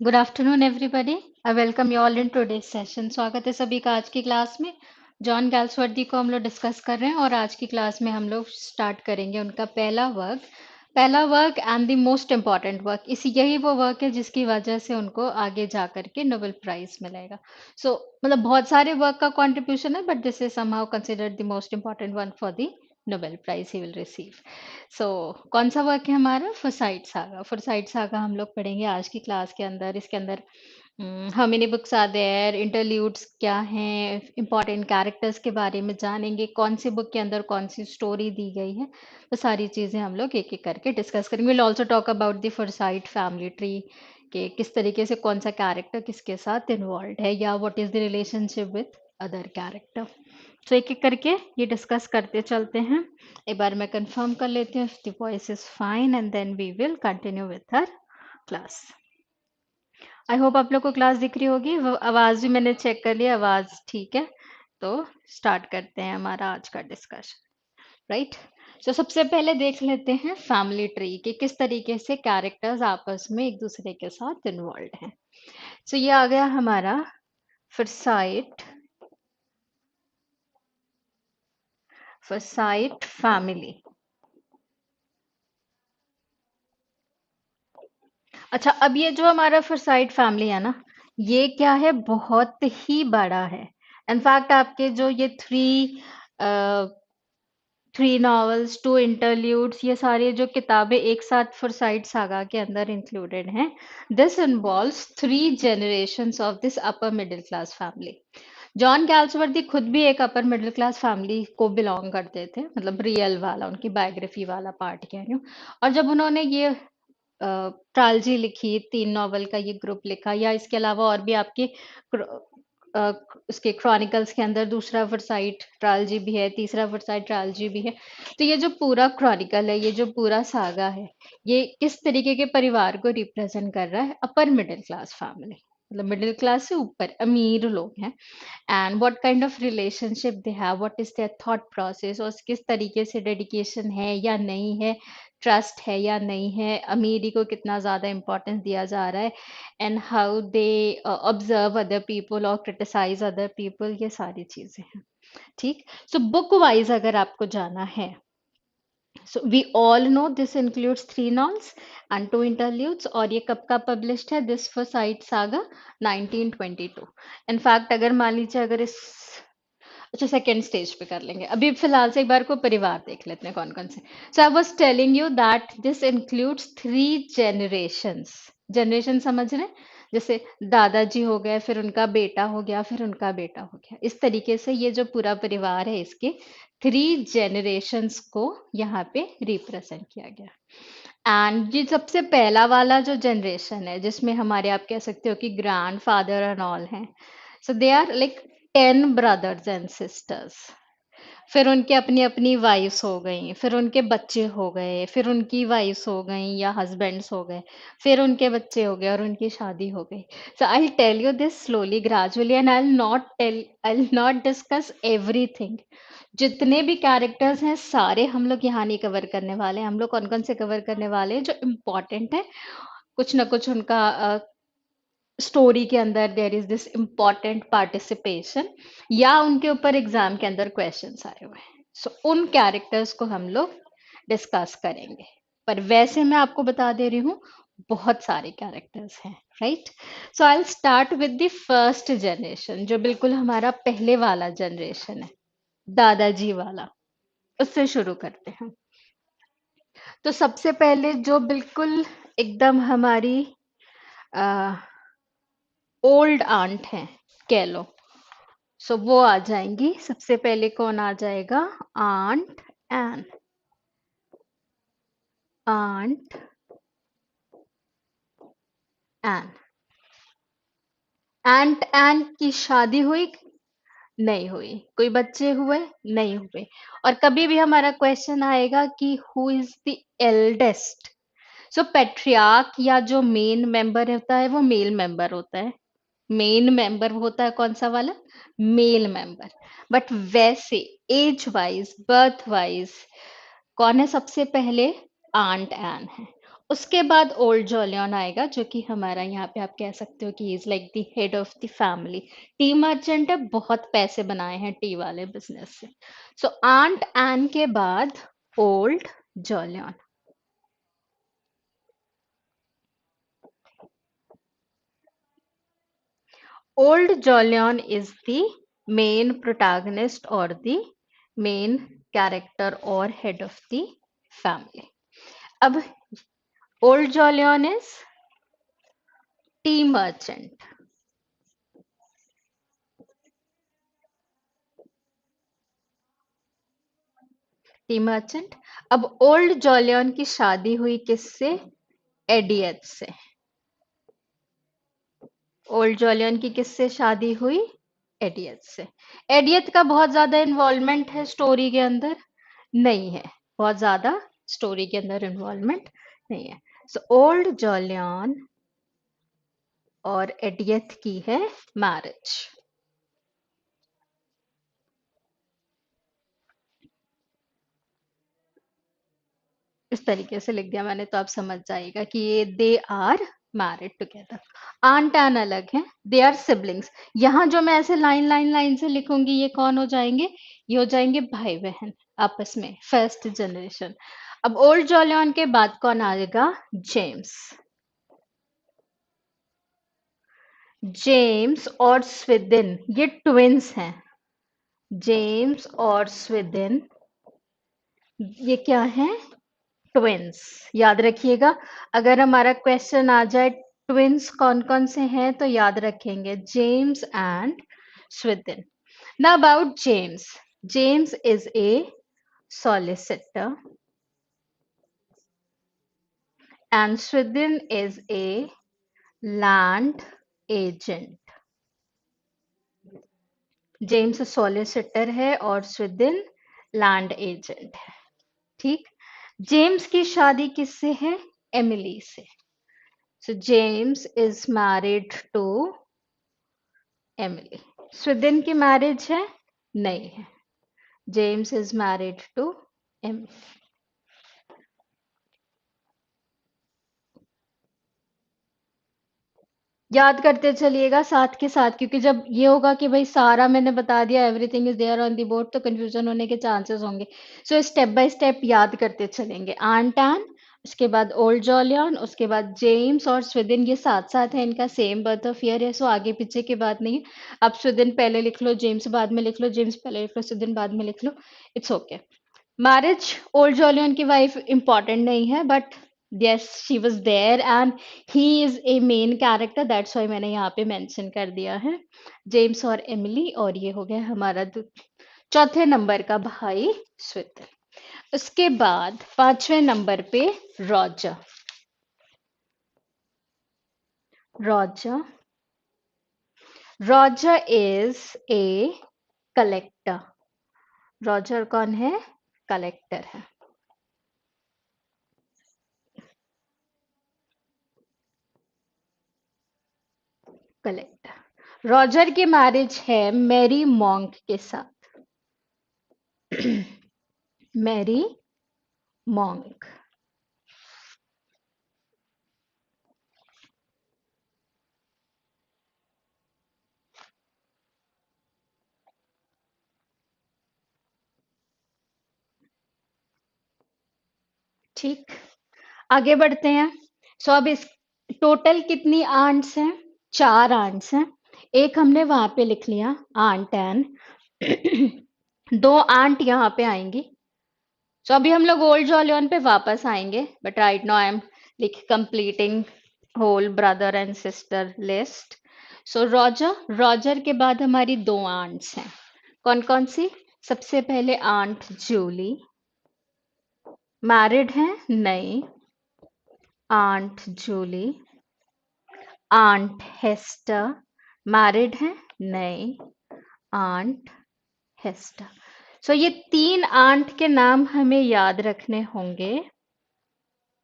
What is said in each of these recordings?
Good afternoon everybody. I welcome you all in today's session. स्वागत है सभी का आज की क्लास में। जॉन गैल्सवर्दी को हम लोग डिस्कस कर रहे हैं और आज की क्लास में हम लोग स्टार्ट करेंगे उनका पहला work and the most important work. इसी यही वो वर्क है जिसकी वजह से उनको आगे जा करके नोबेल प्राइज मिलेगा। मतलब बहुत सारे वर्क का कंट्रीब्यूशन है, but this is somehow considered the most important one for the Nobel prize he will receive. So कौन सा वर्क है हमारा? फॉरसाइट सागा हम लोग पढ़ेंगे आज की क्लास के अंदर। इसके अंदर how many books are there, interludes क्या हैं, इंपॉर्टेंट कैरेक्टर्स के बारे में जानेंगे, कौन सी बुक के अंदर कौन सी स्टोरी दी गई है। तो सारी चीज़ें हम लोग एक एक करके डिस्कस करेंगे। Will also talk about the Forsyte family tree कि किस तरीके से कौन सा कैरेक्टर किसके साथ इन्वॉल्व है, या what is the relationship with other character. तो एक एक करके ये डिस्कस करते चलते हैं। एक बार मैं कंफर्म कर लेती हूँ if the voice is fine and then we will continue with our class. I hope आप लोग को क्लास दिख रही होगी। आवाज भी मैंने चेक कर लिया, आवाज ठीक है। तो स्टार्ट करते हैं हमारा आज का डिस्कशन। राइट। तो सबसे पहले देख लेते हैं फैमिली ट्री कि किस तरीके से कैरेक्टर्स आपस में एक दूसरे के साथ इन्वॉल्व हैं। ये आ गया हमारा फॉरसाइट फॉरसाइट फैमिली। अच्छा, अब ये जो हमारा फॉरसाइट फैमिली है ना, ये क्या है, बहुत ही बड़ा है। इनफैक्ट आपके जो ये थ्री नॉवेल्स, टू इंटरल्यूड्स, ये सारी जो किताबें एक साथ फॉरसाइट सागा के अंदर इंक्लूडेड हैं, this involves three generations of this upper middle class family. John Galsworthy खुद भी एक अपर मिडिल क्लास फैमिली को बिलोंग करते थे, मतलब रियल वाला, उनकी बायोग्राफी वाला पार्ट कह रही हूँ। और जब उन्होंने ये ट्रायलजी लिखी, 3 नॉवल का ये ग्रुप लिखा, या इसके अलावा और भी आपके अ, उसके क्रॉनिकल्स के अंदर दूसरा वर्साइट ट्रायलजी भी है, तीसरा वर्साइट ट्रायलजी भी है। तो ये जो पूरा क्रॉनिकल है, ये जो पूरा सागा है, ये किस तरीके के परिवार को रिप्रेजेंट कर रहा है? अपर मिडिल क्लास फैमिली, मतलब मिडिल क्लास से ऊपर अमीर लोग हैं। And what kind of relationship they have, what is there thought process, और किस तरीके से डेडिकेशन है या नहीं है, ट्रस्ट है या नहीं है, अमीरी को कितना ज़्यादा इम्पोर्टेंस दिया जा रहा है, and how they observe other people और क्रिटिसाइज अदर पीपल, ये सारी चीज़ें हैं। ठीक। बुक वाइज अगर आपको जाना है, so we all know this includes 3 novels and 2 interludes, और ये कब का पब्लिश्ड है? This Forsyte saga 1922। इनफैक्ट अगर मान लीजिए, अगर इस अच्छा सेकेंड स्टेज पे कर लेंगे, अभी फिलहाल से एक बार को परिवार देख लेते हैं कौन कौन से। I was telling you that this includes 3 generations. Generation समझ रहे हैं? जैसे दादाजी हो गए, फिर उनका बेटा हो गया, फिर उनका बेटा हो गया, इस तरीके से ये जो पूरा परिवार है, इसके 3 जनरेशंस को यहाँ पे रिप्रेजेंट किया गया। एंड ये सबसे पहला वाला जो जनरेशन है, जिसमें हमारे, आप कह सकते हो कि ग्रैंड फादर एंड ऑल हैं। They are like 10 brothers and sisters। फिर उनके अपनी अपनी वाइफ्स हो गई, फिर उनके बच्चे हो गए, फिर उनकी वाइफ्स हो गई या हस्बैंड्स हो गए, फिर उनके बच्चे हो गए और उनकी शादी हो गई। I tell you this slowly gradually, and I not discuss everything. जितने भी कैरेक्टर्स हैं सारे हम लोग यहाँ नहीं कवर करने वाले हैं। हम लोग कौन कौन से कवर करने वाले हैं? जो इम्पोर्टेंट है, कुछ ना कुछ उनका स्टोरी के अंदर there is this important participation, या उनके ऊपर एग्जाम के अंदर क्वेश्चंस आए हुए हैं। उन कैरेक्टर्स को हम लोग डिस्कस करेंगे। पर वैसे मैं आपको बता दे रही हूँ, बहुत सारे कैरेक्टर्स हैं। Right. I start with the first generation, जो बिल्कुल हमारा पहले वाला जनरेशन है, दादाजी वाला। उससे शुरू करते हैं। तो सबसे पहले जो बिल्कुल एकदम हमारी ओल्ड आंट है, कह लो। वो आ जाएंगी। सबसे पहले कौन आ जाएगा? Aunt Ann. Aunt Ann. Aunt Ann की शादी हुई? नहीं हुई। कोई बच्चे हुए? नहीं हुए। और कभी भी हमारा क्वेश्चन आएगा कि who is the eldest. Patriarch या जो मेन मेंबर होता है, वो मेल मेंबर होता है। मेन मेंबर होता है कौन सा वाला? Male member. बट वैसे एज वाइज, बर्थ वाइज, कौन है सबसे पहले? आंट एन है। उसके बाद ओल्ड जॉलियन आएगा, जो कि हमारा यहाँ पे आप कह सकते हो कि is like the head of the family. T merchant है, बहुत पैसे बनाए हैं टी वाले बिजनेस से। सो आंट एन के बाद old जॉलियन। Old Jolyon is the main protagonist or the main character or head of the family. अब Old Jolyon is tea merchant. T merchant. अब ओल्ड जॉलियन की शादी हुई किससे? एडियथ से। ओल्ड जॉलियन की किससे शादी हुई? एडियथ से। एडियथ का बहुत ज्यादा इन्वॉल्वमेंट है स्टोरी के अंदर? नहीं है, बहुत ज्यादा स्टोरी के अंदर इन्वॉल्वमेंट नहीं है। सो ओल्ड जॉलियन और एडियथ की है मैरिज। इस तरीके से लिख दिया मैंने तो आप समझ जाएगा कि ये they are married together. Aunt Ann अलग है, दे आर सिबलिंग्स। यहाँ जो मैं ऐसे लाइन लाइन लाइन से लिखूंगी, ये कौन हो जाएंगे? ये हो जाएंगे भाई बहन आपस में, फर्स्ट जनरेशन। अब ओल्ड जॉलियन के बाद कौन आएगा? जेम्स। जेम्स और स्वीडन ये ट्विंस हैं। जेम्स और स्वीडन ये क्या है? ट्विंस। याद रखिएगा, अगर हमारा क्वेश्चन आ जाए ट्विंस कौन कौन से हैं, तो याद रखेंगे James and Sweden. Now about James. James is a solicitor and Sweden is a land agent. James solicitor है और स्वीडन लैंड एजेंट है। ठीक। जेम्स की शादी किससे है? एमिली से। So James is married to Emily. Swithin की मैरिज है? नहीं है। James is married to Emily. याद करते चलिएगा साथ के साथ, क्योंकि जब ये होगा कि भाई सारा मैंने बता दिया, everything is there on the board, तो कंफ्यूजन होने के चांसेस होंगे। सो स्टेप बाय स्टेप याद करते चलेंगे। आंट एन, उसके बाद ओल्ड जॉलियन, उसके बाद जेम्स और स्वीडन, ये साथ साथ है, इनका सेम बर्थ ऑफ ईयर है। सो आगे पीछे की बात नहीं है। आप स्वीडन पहले लिख लो, जेम्स बाद में लिख लो, जेम्स पहले लिख लो, स्वीडन बाद में लिख लो, इट्स ओके। मैरिज ओल्ड जॉलियन की वाइफ इंपॉर्टेंट नहीं है, but yes she was there and he is a main character, that's why मैंने यहाँ पे मेंशन कर दिया है जेम्स और एमिली। और ये हो गया हमारा चौथे नंबर का भाई स्वीडन। उसके बाद पांचवें नंबर पे Roger. Roger Roger is a collector. Roger कौन है? कलेक्टर है। कलेक्टर। रॉजर की मैरिज है मैरी मॉन्क के साथ। Mary Monk. ठीक, आगे बढ़ते हैं। सो अब इस टोटल कितनी आंट्स हैं? चार आंट्स हैं। एक हमने वहां पे लिख लिया आंट एन। दो आंट यहाँ पे आएंगी। सो अभी हम लोग ओल्ड जॉलियन पे वापस आएंगे, but right now I am like completing whole brother and sister list. So Roger, Roger के बाद हमारी दो आंट्स हैं। कौन कौन सी? सबसे पहले आंट जूली। मैरिड हैं? नहीं। Aunt Julie. Aunt Hester. Married हैं? नहीं। आंट हेस्टर। सो ये तीन आंट के नाम हमें याद रखने होंगे।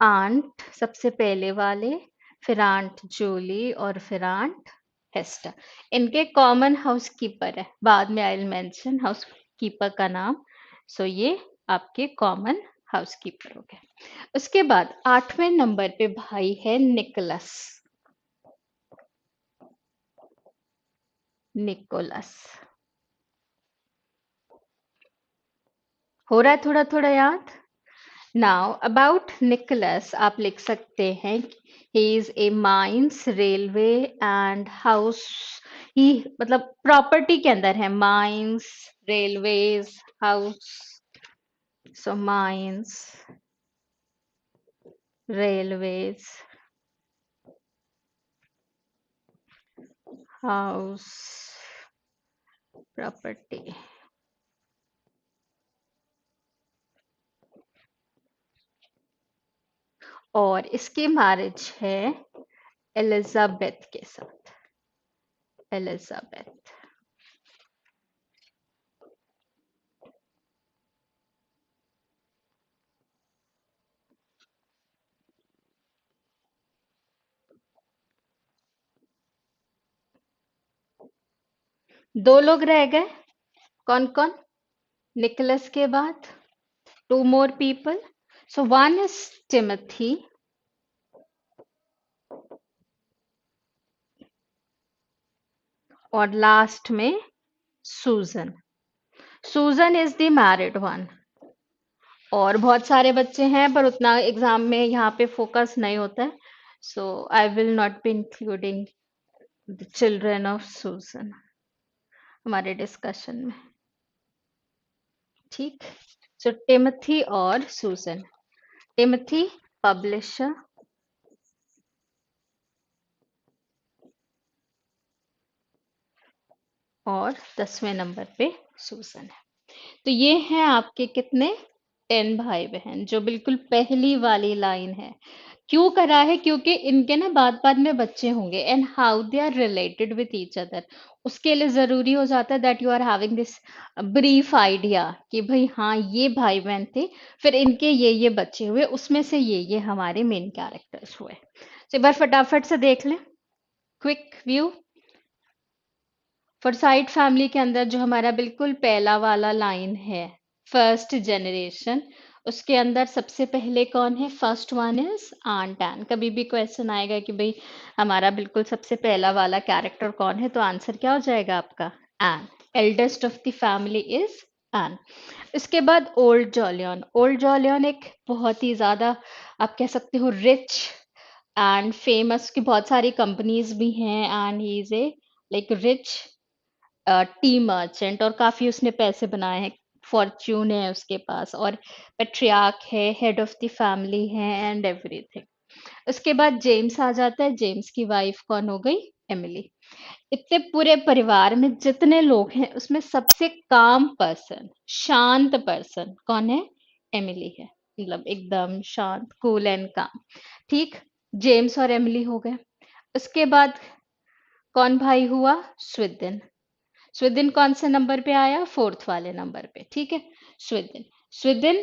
आंट सबसे पहले वाले, फिर आंट जूली और फिर आंट हेस्टर। इनके कॉमन हाउसकीपर है, बाद में आई विल मेंशन हाउसकीपर का नाम। सो ये आपके कॉमन हाउसकीपर हो गया। उसके बाद 8वें नंबर पे भाई है निकोलस। निकोलस हो रहा है थोड़ा थोड़ा याद। नाउ अबाउट निकोलस आप लिख सकते हैं he is a mines railway and house. He मतलब प्रॉपर्टी के अंदर है mines railways house. So mines railways house property. और इसकी मैरिज है एलिजाबेथ के साथ। एलिजाबेथ। दो लोग रह गए। कौन कौन? निकोलस के बाद two more people. So one is Timothy और लास्ट में सूजन। सूजन इज द मैरिड वन। और बहुत सारे बच्चे हैं पर उतना एग्जाम में यहाँ पे फोकस नहीं होता है। So I will not be including the children of Susan हमारे डिस्कशन में। ठीक। सो टिमथी और सूजन। टिमथी पब्लिशर और 10वें नंबर पे सूजन है। तो ये हैं आपके कितने 10 भाई बहन जो बिल्कुल पहली वाली लाइन है। क्यों करा है? क्योंकि इनके ना बाद बाद में बच्चे होंगे and how they are related with each other. उसके लिए जरूरी हो जाता है that you are having this brief idea कि भाई हाँ ये भाई बहन थे, फिर इनके ये बच्चे हुए, उसमें से ये हमारे मेन कैरेक्टर्स हुए। तो एक बार फटाफट से देख लें क्विक व्यू। फॉरसाइट फैमिली के अंदर जो हमारा बिल्कुल पहला वाला लाइन है फर्स्ट जनरेशन, उसके अंदर सबसे पहले कौन है? First one is aunt Ann. कभी भी क्वेश्चन आएगा कि भाई हमारा बिल्कुल सबसे पहला वाला कैरेक्टर कौन है, तो आंसर क्या हो जाएगा आपका? Ann. Eldest of the family is Ann. इसके बाद ओल्ड जॉलियन। ओल्ड जॉलियन एक बहुत ही ज्यादा आप कह सकते हो रिच एंड फेमस की बहुत सारी कंपनीज भी हैं and he is A like rich T merchant और काफी उसने पैसे बनाए हैं। फॉर्च्यून है उसके पास और पेट्रियार्क है, हेड ऑफ द फैमिली है एंड एवरीथिंग। उसके बाद जेम्स आ जाता है। जेम्स की वाइफ कौन हो गई? एमिली। इतने पूरे परिवार में जितने लोग हैं उसमें सबसे काम पर्सन, शांत पर्सन कौन है? एमिली है। मतलब एकदम शांत, कूल एंड काम। ठीक। जेम्स और एमिली हो गए। उसके बाद कौन भाई हुआ? स्वीडन। स्वीडन कौन से नंबर पे आया? फोर्थ वाले नंबर पे। ठीक है। स्वीडन। स्वीडन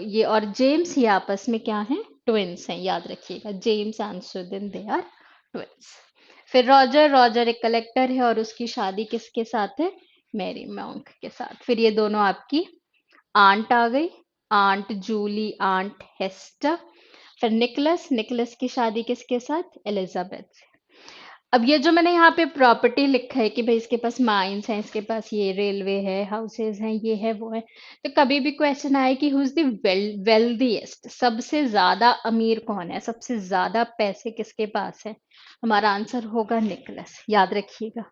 ये और जेम्स ये आपस में क्या हैं? ट्विंस हैं। याद रखिएगा James and Swithin they are twins. फिर रॉजर। रॉजर एक कलेक्टर है और उसकी शादी किसके साथ है? मैरी मॉन्क के साथ। फिर ये दोनों आपकी आंट आ गई। Aunt Julie, aunt Hester. फिर निकलस। निकलस की शादी किसके साथ? एलिजाबेथ से। अब ये जो मैंने यहाँ पे प्रॉपर्टी लिखा है कि भाई इसके पास माइंस हैं, इसके पास ये रेलवे है, हाउसेज हैं, ये है वो है, तो कभी भी क्वेश्चन आए कि हु इज द वेल्दीएस्ट, सबसे ज्यादा अमीर कौन है, सबसे ज्यादा पैसे किसके पास है, हमारा आंसर होगा निकलस। याद रखिएगा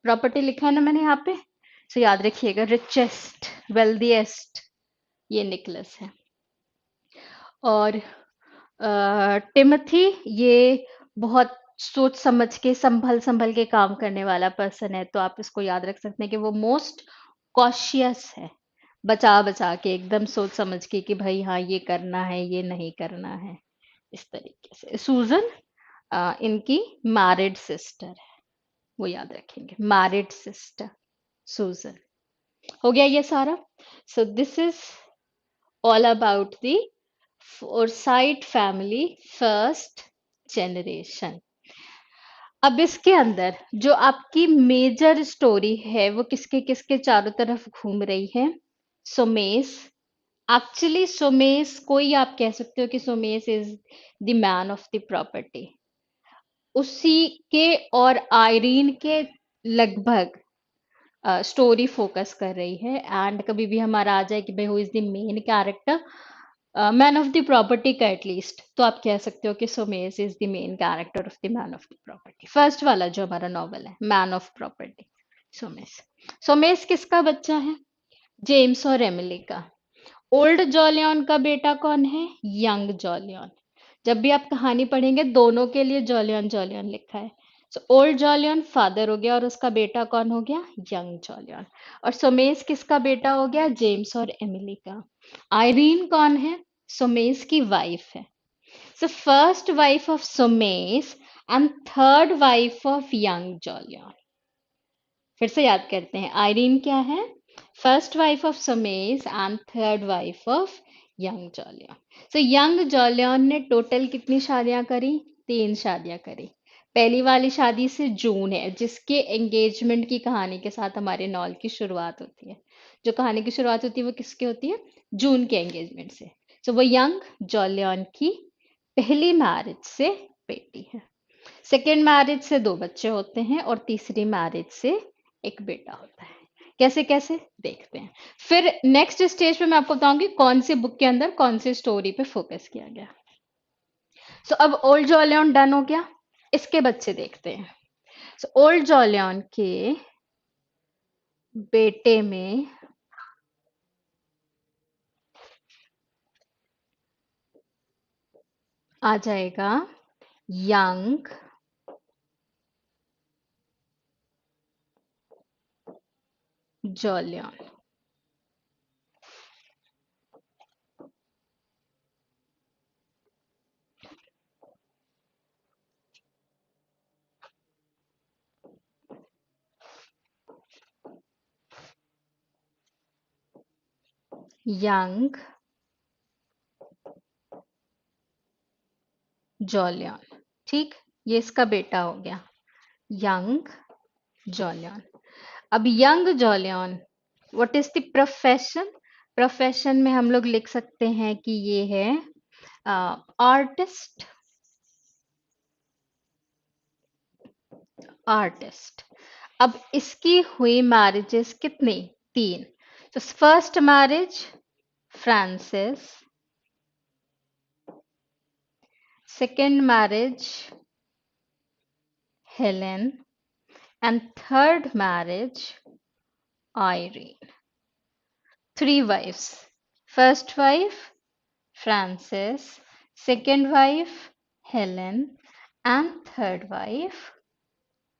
प्रॉपर्टी लिखा है ना मैंने यहाँ पे, तो याद रखिएगा रिचेस्ट वेल्दीएस्ट ये निकलस है। और टिमथी ये बहुत सोच समझ के संभल संभल के काम करने वाला पर्सन है, तो आप इसको याद रख सकते हैं कि वो मोस्ट कॉशियस है। बचा बचा के एकदम सोच समझ के कि भाई हाँ ये करना है ये नहीं करना है, इस तरीके से। सूजन इनकी मैरिड सिस्टर है, वो याद रखेंगे, मैरिड सिस्टर सूजन। हो गया ये सारा। So this is all about the Forsyth family first generation। अब इसके अंदर जो आपकी मेजर स्टोरी है वो किसके किसके चारों तरफ घूम रही है? सुमेश, एक्चुअली सोमेश कोई आप कह सकते हो कि Somesh is the Man of the property, उसी के और आयरीन के लगभग स्टोरी फोकस कर रही है। एंड कभी भी हमारा आ जाए कि भाई who is the main character, man of the property का एटलीस्ट, तो आप कह सकते हो कि Somesh is the main character of the Man of the property. First वाला जो हमारा नॉवल है man of property, Somesh. Somesh किसका बच्चा है? जेम्स और एमिली का। ओल्ड जॉलियन का बेटा कौन है? यंग जॉलियन। जब भी आप कहानी पढ़ेंगे दोनों के लिए जॉलियन जॉलियन लिखा है। सो ओल्ड जॉलियन फादर हो गया और उसका बेटा कौन हो गया? Young Jolyon. और सोमेश किसका बेटा हो गया? जेम्स और एमिली का। आयरीन कौन है? सोमेश की वाइफ है। So first wife of Soames and third wife of young Jolyon. फिर से याद करते हैं, आयरीन क्या है? First wife of Soames and third wife of young Jolyon. So young Jolyon ने टोटल कितनी शादियां करी? 3 शादियां करी। पहली वाली शादी से जून है, जिसके एंगेजमेंट की कहानी के साथ हमारे नॉल की शुरुआत होती है। जो कहानी की शुरुआत होती है वो किसकी होती है? जून के एंगेजमेंट से। सो वो यंग जॉलियन की पहली मैरिज से बेटी है। सेकेंड मैरिज से 2 बच्चे होते हैं और तीसरी मैरिज से एक बेटा होता है। कैसे कैसे देखते हैं। फिर नेक्स्ट स्टेज पे मैं आपको बताऊंगी कौन सी बुक के अंदर कौन सी स्टोरी पे फोकस किया गया। सो अब ओल्ड जॉलियन डन हो गया, इसके बच्चे देखते हैं। सो ओल्ड जॉलियन के बेटे में आ जाएगा यंग जॉलियन। यंग जॉलियन, ठीक, ये इसका बेटा हो गया यंग जॉलियन। अब young Jolyon, what is the profession? Profession में हम लोग लिख सकते हैं कि ये है आर्टिस्ट। आर्टिस्ट। अब इसकी हुई मैरिजेस कितनी? 3। तो first marriage Francis, second marriage Helen and third marriage Irene. 3 wives. First wife Frances, second wife Helen, and third wife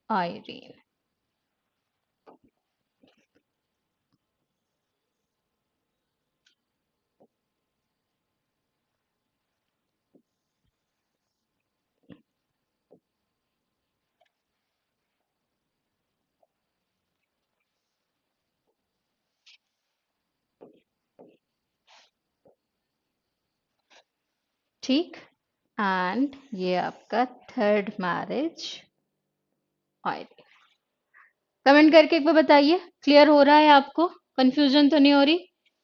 Irene. ठीक, एंड ये आपका थर्ड मैरिज आयरीन। कमेंट करके एक बार बताइए, क्लियर हो रहा है आपको? कंफ्यूजन तो नहीं हो रही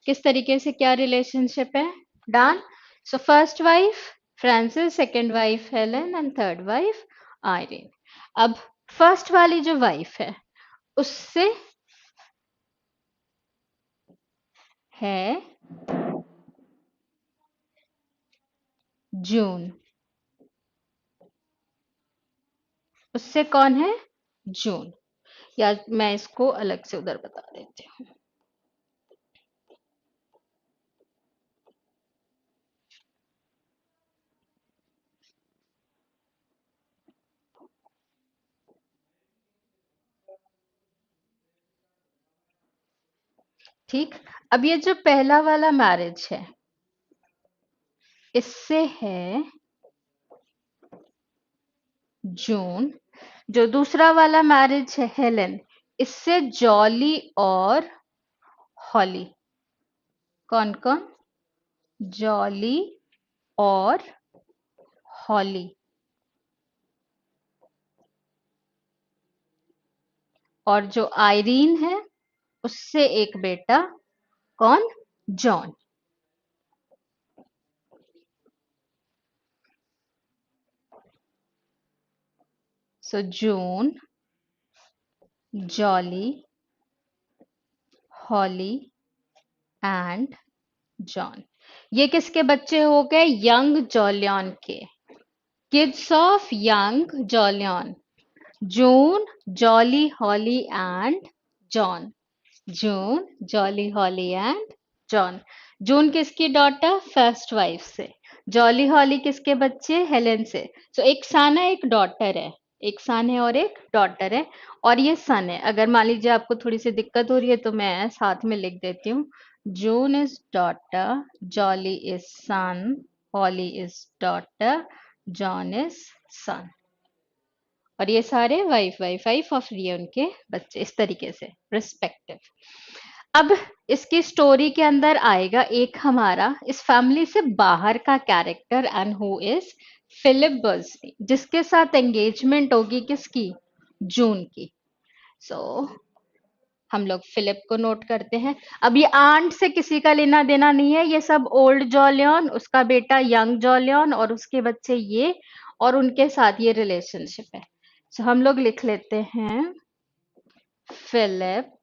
किस तरीके से क्या रिलेशनशिप है? Done. So first wife Francis, second wife Helen and third wife Irene. अब फर्स्ट वाली जो वाइफ है उससे है जून। उससे कौन है? जून। या मैं इसको अलग से उधर बता देती हूँ। ठीक, अब ये जो पहला वाला मैरिज है इससे है जून। जो दूसरा वाला मैरिज है हेलेन, इससे जॉली और हॉली। कौन कौन? जॉली और हॉली। और जो आयरीन है उससे एक बेटा, कौन? Jon. So June, Jolly, Holly and Jon. ये किसके बच्चे हो गए? यंग जॉलियन के। Kids of young Jolyon. June, Jolly, Holly and Jon. June, Jolly, Holly and Jon. June किसकी डॉटर? फर्स्ट वाइफ से। जॉली हॉली किसके बच्चे? हेलेन से। सो एक सन है, एक डॉटर है। एक सन है और एक डॉटर है, और ये सन है। अगर मान लीजिए आपको थोड़ी सी दिक्कत हो रही है तो मैं साथ में लिख देती हूँ। June is daughter, Jolly is son, Holly is daughter, Jon is son. और ये सारे वाइफ वाइफ वाइफ ऑफ ये उनके बच्चे, इस तरीके से रिस्पेक्टिव। अब इसकी स्टोरी के अंदर आएगा एक हमारा इस फैमिली से बाहर का character, and who is Philip Bosinney, जिसके साथ एंगेजमेंट होगी किसकी? जून की। सो हम लोग फिलिप को नोट करते हैं। अब ये आंट से किसी का लेना देना नहीं है, ये सब ओल्ड जॉलियन, उसका बेटा यंग जॉलियन और उसके बच्चे ये, और उनके साथ ये रिलेशनशिप है। सो हम लोग लिख लेते हैं फिलिप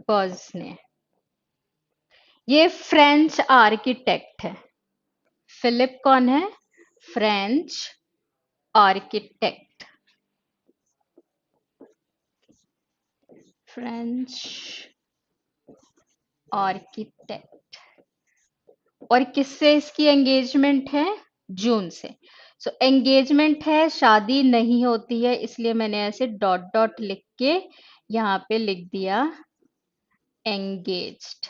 बर्जने। ये फ्रेंच आर्किटेक्ट है। फिलिप कौन है? French architect. French architect. और किससे इसकी एंगेजमेंट है? जून से। सो एंगेजमेंट है, शादी नहीं होती है, इसलिए मैंने ऐसे डॉट डॉट लिख के यहाँ पे लिख दिया एंगेज्ड।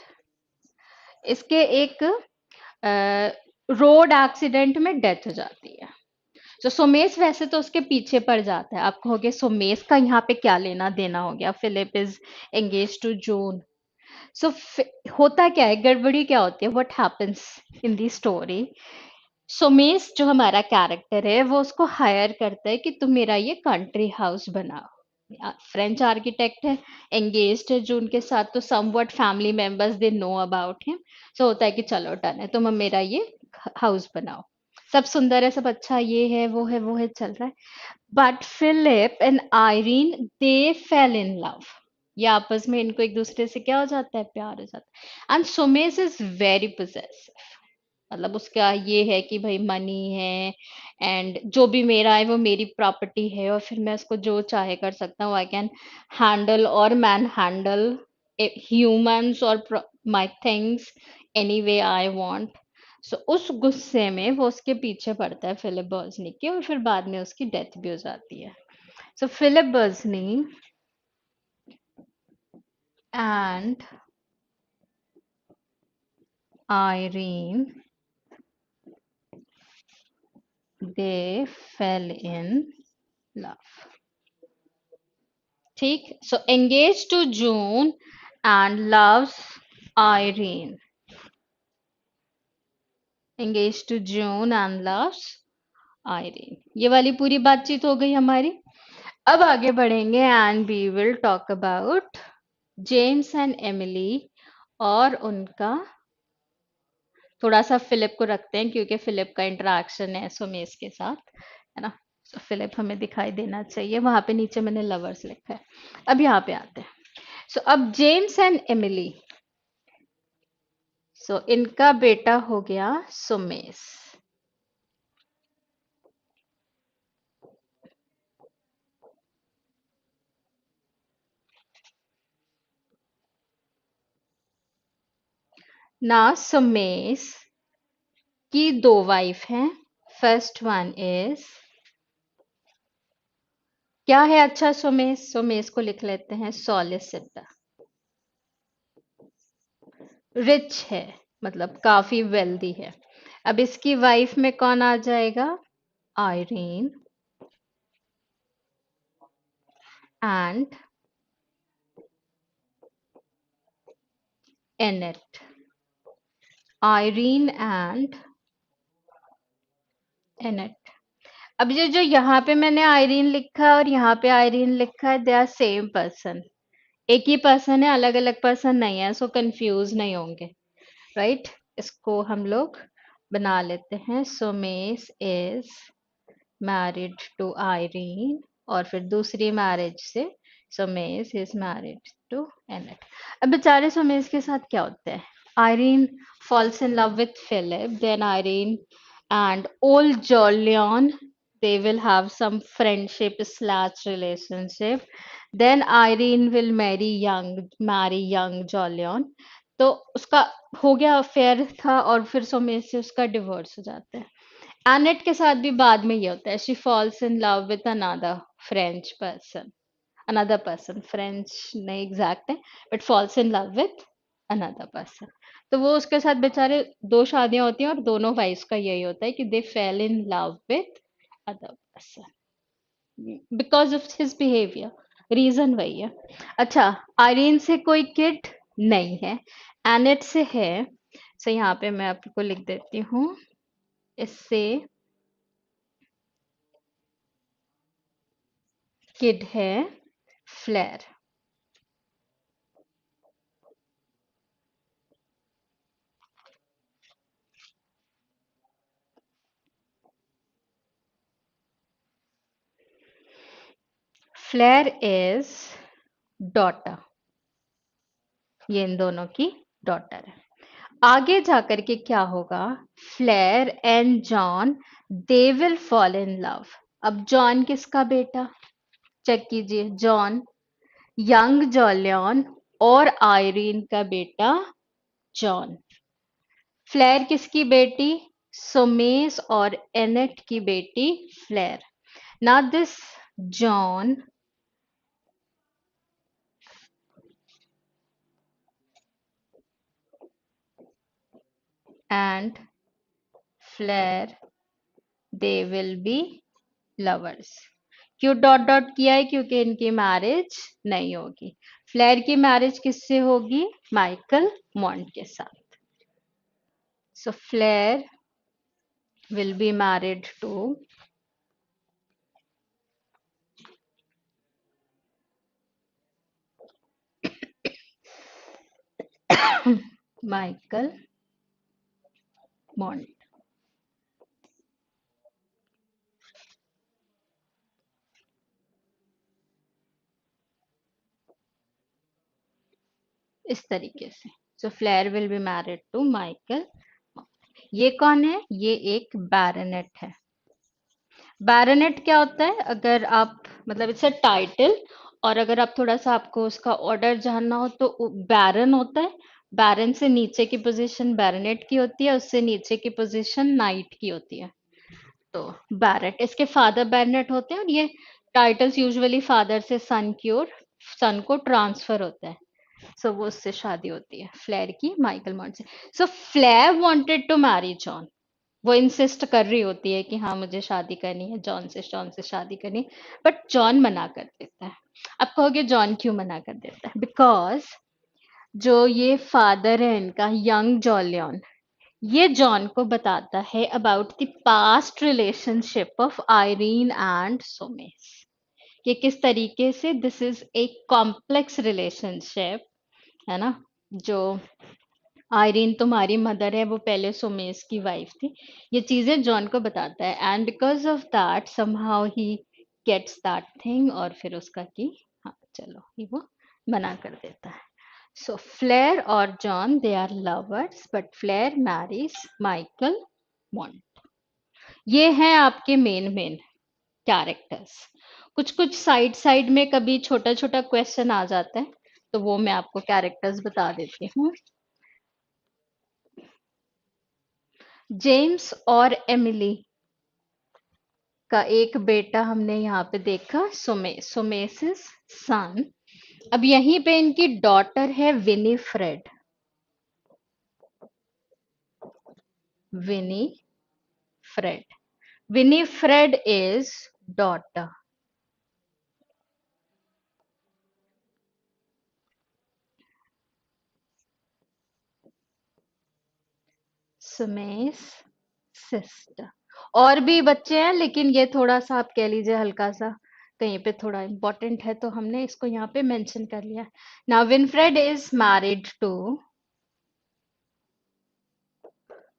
इसके एक रोड एक्सीडेंट में डेथ हो जाती है। तो सोमेश वैसे तो उसके पीछे पड़ जाता है। आप कहोगे सोमेश का यहाँ पे क्या लेना देना हो गया? Philip is engage to June. So होता क्या है, गड़बड़ी क्या होती है, what happens in the story? Soames जो हमारा कैरेक्टर है वो उसको हायर करता है कि तुम मेरा ये कंट्री हाउस बनाओ। फ्रेंच आर्किटेक्ट है, एंगेज्ड है जून के साथ, तो somewhat family members they know about him. So होता है कि चलो डन है, तुम अब मेरा ये हाउस बनाओ। सब सुंदर है, सब अच्छा, ये है वो है वो है, चल रहा है। But Philip and Irene they fell in love. ये आपस में इनको एक दूसरे से क्या हो जाता है? प्यार हो जाता है। And Sumesh is very possessive. मतलब उसका ये है कि भाई मनी है, एंड जो भी मेरा है वो मेरी प्रॉपर्टी है, और फिर मैं उसको जो चाहे कर सकता हूँ। I can handle or manhandle humans or my things any way I want. So उस गुस्से में वो उसके पीछे पड़ता है फिलिप बर्जनी के, और फिर बाद में उसकी डेथ भी हो जाती है। So Philip Bosinney and Irene they fell in love. ठीक। So engage to June and loves Irene. Engage to June and loves Irene. ये वाली पूरी बातचीत हो गई हमारी। अब आगे बढ़ेंगे and we will talk about James and Emily और उनका, थोड़ा सा फिलिप को रखते हैं क्योंकि फिलिप का इंटरेक्शन है सोमेश के साथ, है ना। सो फिलिप हमें दिखाई देना चाहिए, वहां पे नीचे मैंने लवर्स लिखा है। अब यहाँ पे आते हैं। सो अब जेम्स एंड एमिली, सो इनका बेटा हो गया सोमेश। ना सोमेश की दो वाइफ हैं। फर्स्ट वन इज, क्या है अच्छा सोमेश? सोमेश को लिख लेते हैं सॉलिसिटर। रिच है, मतलब काफी वेल्दी है। अब इसकी वाइफ में कौन आ जाएगा? Irene and Annette. Irene and Annette. अब ये जो यहाँ पे मैंने आयरीन लिखा है और यहाँ पे आयरीन लिखा है, दे आर सेम पर्सन। एक ही पर्सन है, अलग अलग पर्सन नहीं है, सो कंफ्यूज नहीं होंगे। राइट। इसको हम लोग बना लेते हैं। Soames is married to Irene, और फिर दूसरी मैरिज से Soames is married to Annette. अब बेचारे सुमेश के साथ क्या होता है? Irene falls in love with Philip, then Irene and old Jolyon, they will have some friendship slash relationship. Then Irene will marry young Jolyon. तो उसका हो गया, अफेयर था, और फिर सुमेश से उसका डिवोर्स हो जाता है। एनेट के साथ भी बाद में ये होता है, she falls in love with another French person, another person, French नहीं एग्जैक्ट है, but false in love with another person. तो वो उसके साथ बेचारे दो शादियां होती हैं, और दोनों वाइफ्स का यही होता है कि they fell in love with other person because of his behaviour. Reason वही है। अच्छा, आयरीन से कोई किड नहीं है, एनेट से है। सो यहाँ पे मैं आपको लिख देती हूँ, इससे किड है फ्लेयर। फ्लेयर इज डॉटर, ये इन दोनों की डॉटर है। आगे जाकर के क्या होगा? Fleur and Jon, they will fall in love. अब जॉन किसका बेटा? चेक कीजिए, जॉन यंग जॉलियन और आयरीन का बेटा जॉन। फ्लेयर किसकी बेटी? सुमेश और एनेट की बेटी फ्लेयर। ना this Jon and Fleur, they will be lovers. क्यों डॉट डॉट किया है? क्योंकि इनकी मैरिज नहीं होगी। फ्लेयर की मैरिज किससे होगी? माइकल मॉन्ट के साथ। So Fleur will be married to Michael Mont. इस तरीके से। So Fleur will be married to Michael. ये कौन है? ये एक बैरोनेट है। बैरोनेट क्या होता है? अगर आप, मतलब इट्स अ टाइटल, और अगर आप थोड़ा सा आपको उसका ऑर्डर जानना हो तो बैरन होता है। बैरन से नीचे की पोजीशन बैरोनेट की होती है, उससे नीचे की पोजीशन नाइट की होती है। तो बैरेट, इसके फादर बैरनेट होते हैं, और ये टाइटल्स यूजुअली फादर से सन की ओर, सन को ट्रांसफर होता है। सो वो उससे शादी होती है फ्लेयर की माइकल मॉन्ट से। So Fleur wanted to marry Jon, वो इंसिस्ट कर रही होती है कि हाँ मुझे शादी करनी है जॉन से शादी करनी है, बट जॉन मना कर देता है। अब कहोगे जॉन क्यों मना कर देता है? बिकॉज जो ये फादर है इनका, यंग जॉलियन, ये जॉन को बताता है about the past relationship of Irene and Somesh, कि किस तरीके से दिस इज एक कॉम्प्लेक्स रिलेशनशिप, है ना। जो आयरीन तुम्हारी मदर है, वो पहले सुमेश की वाइफ थी। ये चीजें जॉन को बताता है, and because of that somehow he gets that thing, और फिर उसका कि हाँ चलो ये वो मना कर देता है। सो फ्लेयर और Jon, they are lovers, but Fleur marries Michael Mont. ये हैं आपके मेन मेन कैरेक्टर्स। कुछ कुछ साइड साइड में कभी छोटा छोटा क्वेश्चन आ जाता है, तो वो मैं आपको कैरेक्टर्स बता देती हूँ। जेम्स और एमिली का एक बेटा हमने यहाँ पे देखा, सुमेसिस सन। अब यहीं पे इनकी डॉटर है विनीफ्रेड। विनीफ्रेड, विनीफ्रेड इज डॉटर। सुमेस सिस्टर। और भी बच्चे हैं, लेकिन ये थोड़ा सा आप कह लीजिए हल्का सा कहीं पे थोड़ा इम्पोर्टेंट है, तो हमने इसको यहाँ पे मेंशन कर लिया। Now Winifred is married to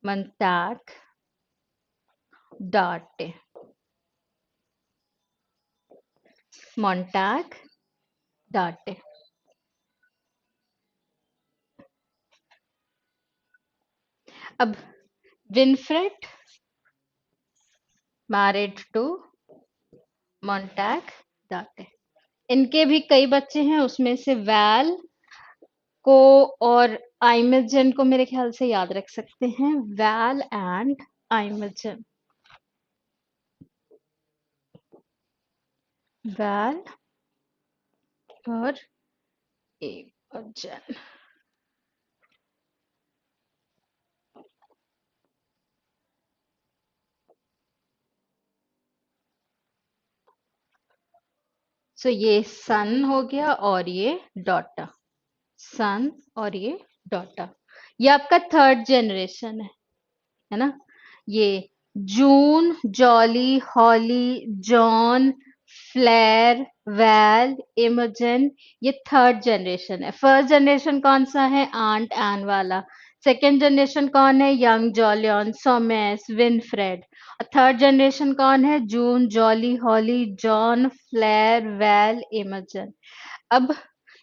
Montag, Darte, Montag, Darte. अब Winifred married to Montag, Darte. इनके भी कई बच्चे हैं, उसमें से वैल को और आइमेजन को मेरे ख्याल से याद रख सकते हैं, वैल एंड आइमेजन, वैल और आइमेजन. सो ये सन हो गया और ये डॉटर, सन और ये डॉटर. ये आपका थर्ड जनरेशन है ना. ये June, Jolly, Holly, Jon, Fleur, Val, Imogen, ये थर्ड जनरेशन है. फर्स्ट जनरेशन कौन सा है? आंट एन वाला. सेकेंड जनरेशन कौन है? Young, Jolyon, Soames, Winifred. और थर्ड जनरेशन कौन है? June, Jolly, Holly, Jon, Fleur, Val, Imogen. अब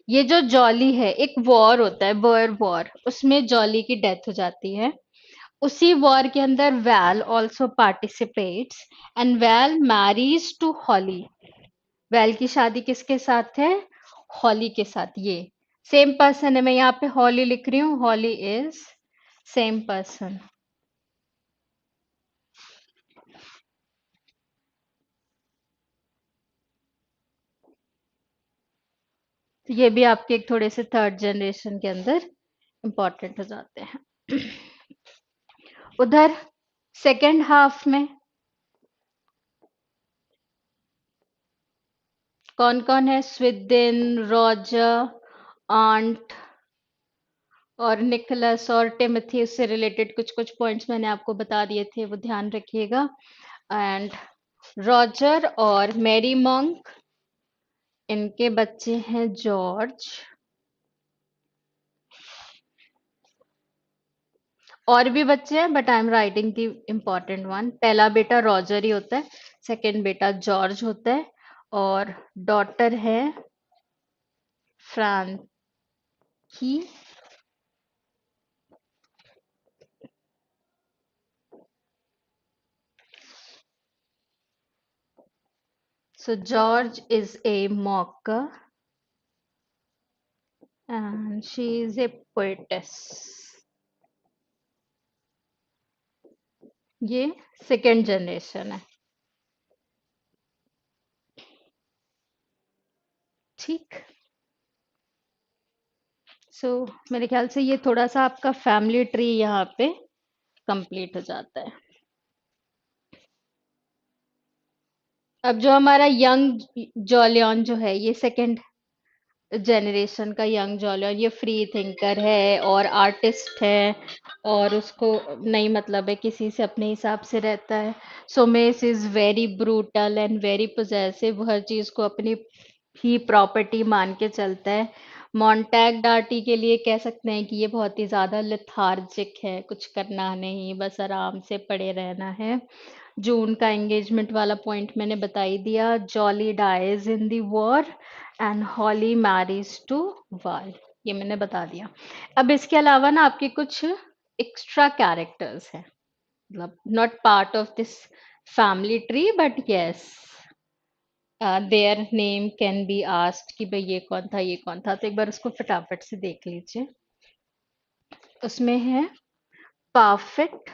ये जो जॉली है, एक वॉर होता है, बर्र वॉर, उसमें जॉली की डेथ हो जाती है. उसी वॉर के अंदर Val also participates and well Mary's to Holly. Val की शादी किसके साथ है? हॉली के साथ. ये सेम पर्सन है. मैं यहाँ पे हॉली लिख रही हूँ. हॉली इज सेम पर्सन. तो ये भी आपके एक थोड़े से थर्ड जनरेशन के अंदर इंपॉर्टेंट हो जाते हैं. उधर सेकेंड हाफ में कौन कौन है? स्विदिन, रॉजर, आंट और निकोलस और टिमोथी. उससे रिलेटेड कुछ कुछ पॉइंट्स मैंने आपको बता दिए थे, वो ध्यान रखिएगा. एंड रॉजर और मैरी मॉन्क, इनके बच्चे हैं जॉर्ज. और भी बच्चे हैं but I am writing the important one. पहला बेटा रॉजर ही होता है, सेकंड बेटा जॉर्ज होता है, और डॉटर है Frankie. So George is a mocker and she is a poetess. ये सेकेंड जनरेशन है. ठीक. सो मेरे ख्याल से ये थोड़ा सा आपका फैमिली ट्री यहाँ पे कंप्लीट हो जाता है. अब जो हमारा यंग जॉलियन जो है, ये सेकंड जनरेशन का यंग जॉलियन, ये फ्री थिंकर है और आर्टिस्ट है और उसको नहीं मतलब है किसी से, अपने हिसाब से रहता है. Soames is very brutal and very possessive, हर चीज को अपनी ही प्रॉपर्टी मान के चलता है. मॉन्टैग डार्टी के लिए कह सकते हैं कि ये बहुत ही ज्यादा लेथार्जिक है, कुछ करना नहीं, बस आराम से पड़े रहना है. जून का एंगेजमेंट वाला पॉइंट मैंने बता ही दिया. Jolly dies in the war and Holly marries to Val, ये मैंने बता दिया. अब इसके अलावा ना आपके कुछ एक्स्ट्रा कैरेक्टर्स हैं, मतलब not part of this family tree but yes their name can be asked कि भाई ये कौन था, ये कौन था. तो एक बार उसको फटाफट से देख लीजिए. उसमें है Parfitt.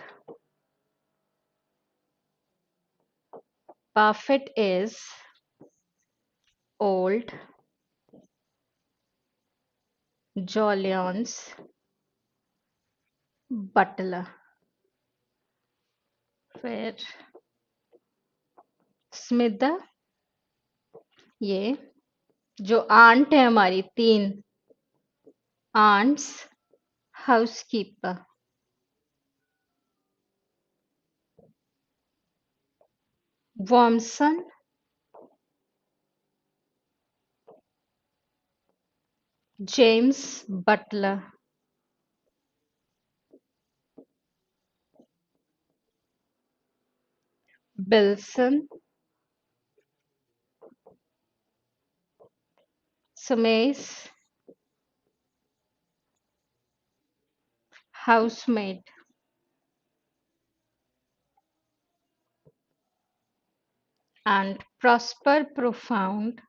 Parfitt is old Jolyon's butler. फिर स्मिथ, ये जो आंट है हमारी, तीन aunts housekeeper. Warmson, James butler. Bilson, Soames, housemaid, and Prosper Profound,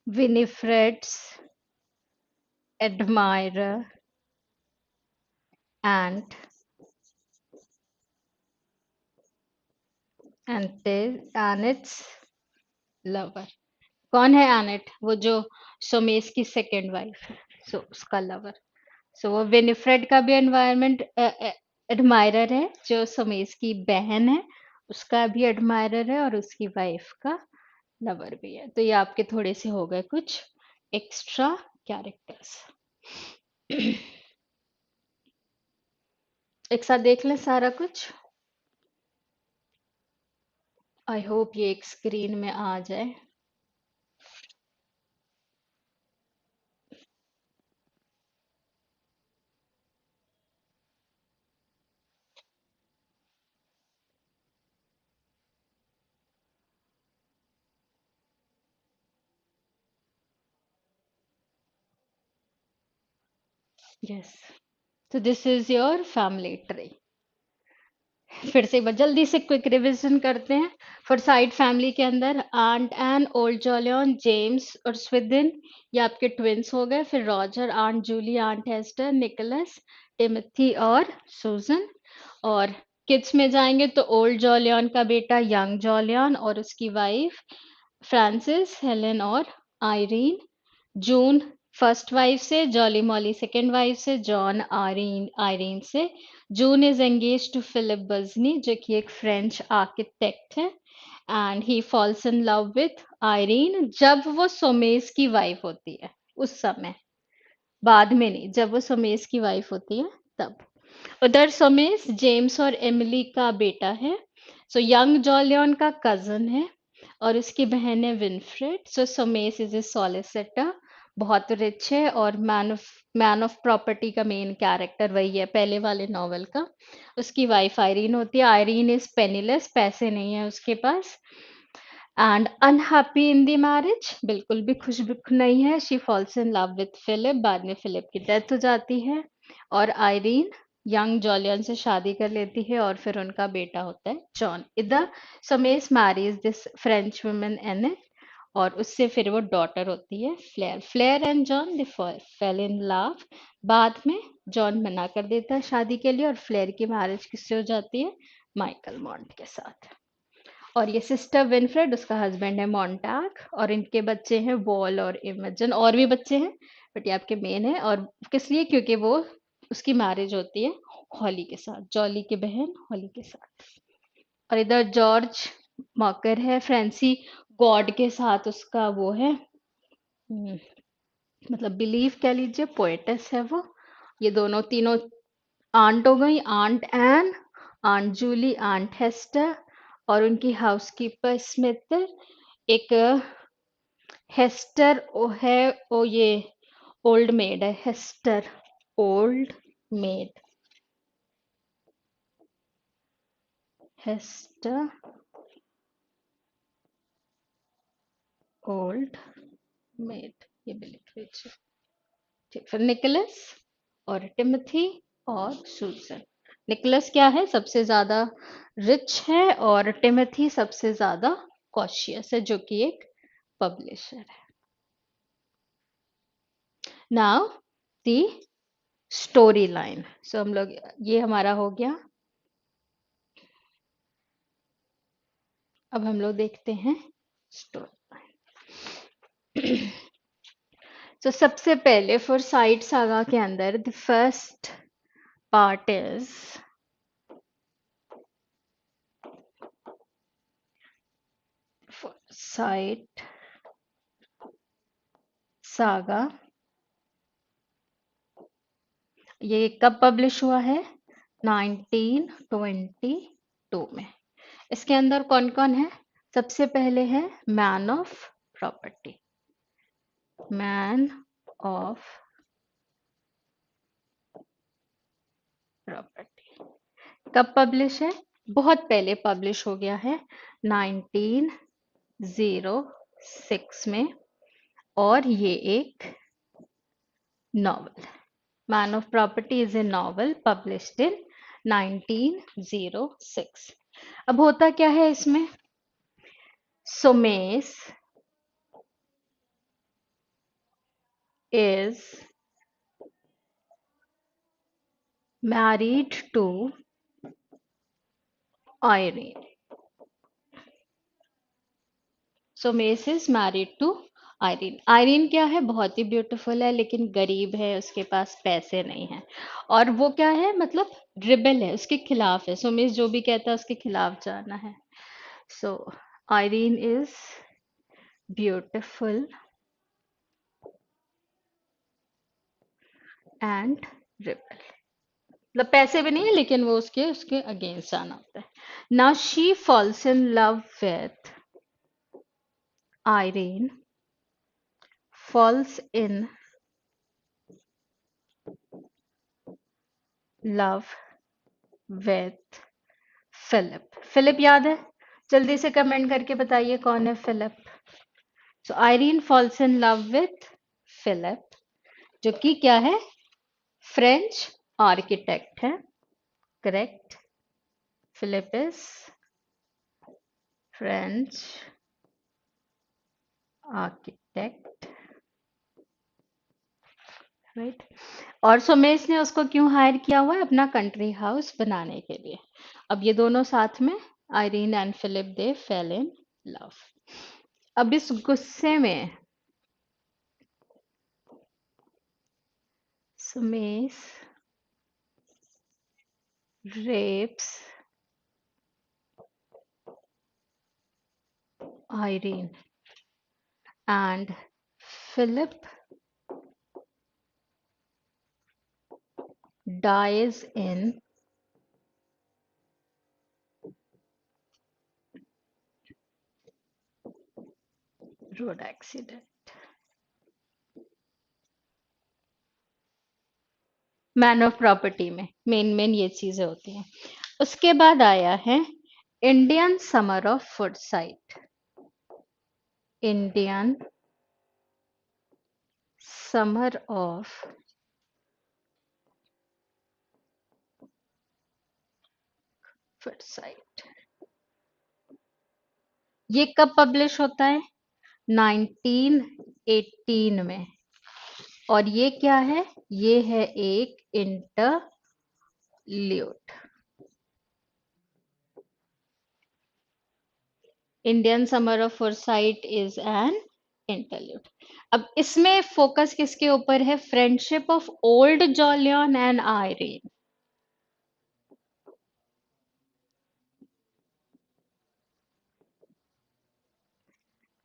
Winifred's admirer, and Annette's lover. कौन है एनेट? वो जो सोमेश की सेकंड वाइफ है, सो उसका लवर। सो वो विनिफ्रेड का भी एनवायरमेंट एडमायरर है, जो सोमेश की बहन है उसका भी एडमायरर है, और उसकी वाइफ का लवर भी है। तो ये आपके थोड़े से हो गए कुछ एक्स्ट्रा कैरेक्टर्स। एक साथ देख लें सारा कुछ। आई होप ये एक स्क्रीन में आ जाए। यस, तो this is your family tree. फिर से एक बार जल्दी से क्विक रिवीजन करते हैं। फॉरसाइट फैमिली के अंदर aunt Ann, old Jolyon, James और स्विदिन, ये आपके ट्विंस हो गए। फिर Roger, aunt Julie, aunt Hester, Nicholas, Timothy और सूजन। और किड्स में जाएंगे तो ओल्ड जॉलियन का बेटा यंग जॉलियन और उसकी वाइफ फ्रांसिस, हेलेन और आयरीन। जून फर्स्ट वाइफ से, जॉली मॉली सेकंड वाइफ से, जॉन आयरीन आयरीन से। June is engage to Philip Bosinney, जो कि एक फ्रेंच आर्किटेक्ट है, and he falls in love with Irene जब वो सोमेश की वाइफ होती है, उस समय, बाद में नहीं, जब वो सोमेश की वाइफ होती है तब। उधर सोमेश जेम्स और एमिली का बेटा है। सो यंग जॉलियन का कजन है, और उसकी बहन है विनफ्रेड। सो सोमेश इज ए सॉलिसिटर, बहुत रिच है, और मैन ऑफ प्रॉपर्टी का मेन कैरेक्टर वही है पहले वाले नॉवल का। उसकी वाइफ आयरीन होती है। आयरीन इज पेनीलेस, पैसे नहीं है उसके पास, and unhappy in the marriage, बिल्कुल भी खुश नहीं है। She falls in love with Philip, बाद में फिलिप की डेथ हो जाती है, और आयरीन यंग जॉलियन से शादी कर लेती है, और फिर उनका बेटा होता है जॉन। इधर Soames marries this French woman Annette, और उससे फिर वो डॉटर होती है Fleur. Fleur and Jon they fell in love. बाद में जॉन मना कर देता है शादी के लिए, और फ्लेयर की मैरिज किससे हो जाती है? माइकल मॉन्ट के साथ। और ये सिस्टर विनफ्रेड, उसका हस्बैंड है मॉन्टैग, और इनके बच्चे हैं वॉल और इमेजन। और भी बच्चे हैं, बट ये आपके मेन है। और किस लिए? क्योंकि वो उसकी मैरिज होती है हॉली के साथ, जॉली की बहन हॉली के साथ। और इधर जॉर्ज मॉकर है, फ्रेंसी गॉड के साथ उसका वो है, मतलब बिलीव कह लीजिए, पोएटेस है वो। ये दोनों तीनों आंट हो गई, aunt Ann, aunt Julie, aunt Hester, और उनकी हाउसकीपर स्मिथ। एक हेस्टर है, ओ ये ओल्ड मेड है, Hester old made, Hester old made, ये भी लिख लीजिए। ठीक, फिर निकोलस और टिमोथी और सूजन। निकोलस क्या है? सबसे ज्यादा रिच है, और टिमोथी सबसे ज्यादा कॉशियस है, जो कि एक पब्लिशर है। Now the story line. So हम लोग, ये हमारा हो गया। अब हम लोग देखते हैं स्टोरी लाइन। तो सबसे पहले फॉर साइड सागा के अंदर the first part is side saga. ये कब पब्लिश हुआ है? 1922 में। इसके अंदर कौन कौन है? सबसे पहले है man of property, man of property कब पब्लिश है? बहुत पहले पब्लिश हो गया है, 1906 में, और ये एक novel, Man of Property is a novel published in 1906। अब होता क्या है इसमें, Soames is married to Irene. Soames is married to Irene. Irene क्या है, बहुत ही ब्यूटीफुल है लेकिन गरीब है, उसके पास पैसे नहीं है, और वो क्या है, मतलब रिबेल है, उसके खिलाफ है, सुमेश जो भी कहता है उसके खिलाफ जाना है। So Irene is beautiful and rebel, मतलब पैसे भी नहीं है लेकिन वो उसके उसके अगेंस्ट जाना होता है। Now she falls in love with Irene, falls in love with Philip. Philip याद है? जल्दी से कमेंट करके बताइए कौन है Philip. So Irene falls in love with Philip, जो कि क्या है, फ्रेंच आर्किटेक्ट है, correct. Philip is French architect, right. और सुमेश ने उसको क्यों हायर किया हुआ है, अपना कंट्री हाउस बनाने के लिए। अब ये दोनों साथ में, Irene and Philip, they fell in love. अब इस गुस्से में Soames rapes Irene and Philip dies in road accident। Man of property में मेन मेन ये चीजें होती हैं। उसके बाद आया है Indian summer of Forsyte, Indian summer of Forsyte. ये कब पब्लिश होता है, 1918 में, और ये क्या है, ये है एक interlude, Indian summer of Forsyte is an interlude. अब इसमें फोकस किसके ऊपर है, friendship of old Jolyon and Irene,